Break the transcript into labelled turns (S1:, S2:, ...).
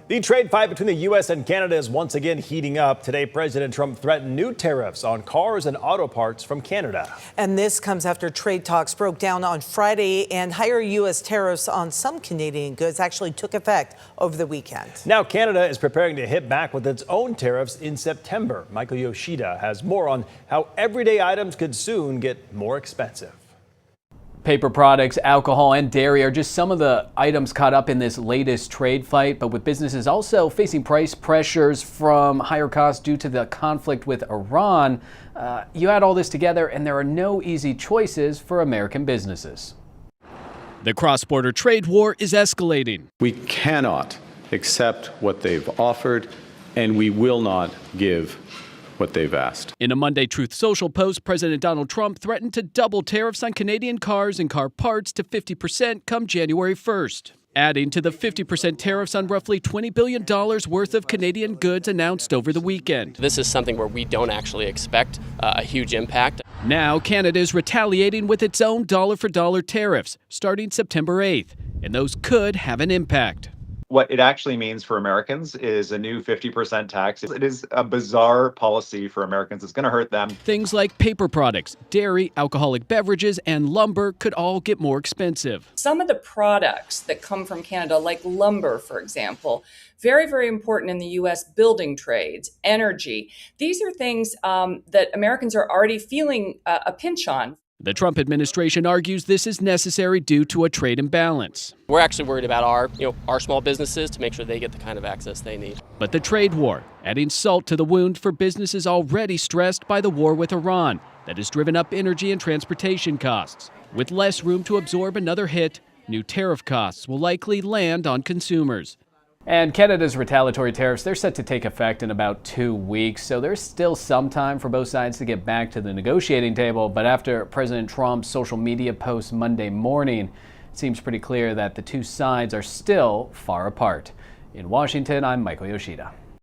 S1: The trade fight between the U.S. and Canada is once again heating up. Today, President Trump threatened new tariffs on cars and auto parts from Canada.
S2: And this comes after trade talks broke down on Friday and higher U.S. tariffs on some Canadian goods actually took effect over the weekend.
S1: Now, Canada is preparing to hit back with its own tariffs in September. Michael Yoshida has more on how everyday items could soon get more expensive.
S3: Paper products, alcohol, and dairy are just some of the items caught up in this latest trade fight, but with businesses also facing price pressures from higher costs due to the conflict with Iran, you add all this together and there are no easy choices for American businesses.
S4: The cross-border trade war is escalating.
S5: We cannot accept what they've offered, and we will not give what they've asked.
S4: In a Monday Truth Social post, President Donald Trump threatened to double tariffs on Canadian cars and car parts to 50% come January 1st, adding to the 50% tariffs on roughly $20 billion worth of Canadian goods announced over the weekend.
S6: This is something where we don't actually expect a huge impact.
S4: Now, Canada is retaliating with its own dollar-for-dollar tariffs starting September 8th, and those could have an impact.
S7: What it actually means for Americans is a new 50% tax. It is a bizarre policy for Americans. It's going to hurt them.
S4: Things like paper products, dairy, alcoholic beverages, and lumber could all get more expensive.
S8: Some of the products that come from Canada, like lumber, for example, very, very important in the U.S. building trades, energy. These are things that Americans are already feeling a pinch on.
S4: The Trump administration argues this is necessary due to a trade imbalance.
S6: We're actually worried about our small businesses to make sure they get the kind of access they need.
S4: But the trade war, adding salt to the wound for businesses already stressed by the war with Iran that has driven up energy and transportation costs. With less room to absorb another hit, new tariff costs will likely land on consumers.
S3: And Canada's retaliatory tariffs, they're set to take effect in about 2 weeks, so there's still some time for both sides to get back to the negotiating table. But after President Trump's social media post Monday morning, it seems pretty clear that the two sides are still far apart. In Washington, I'm Michael Yoshida.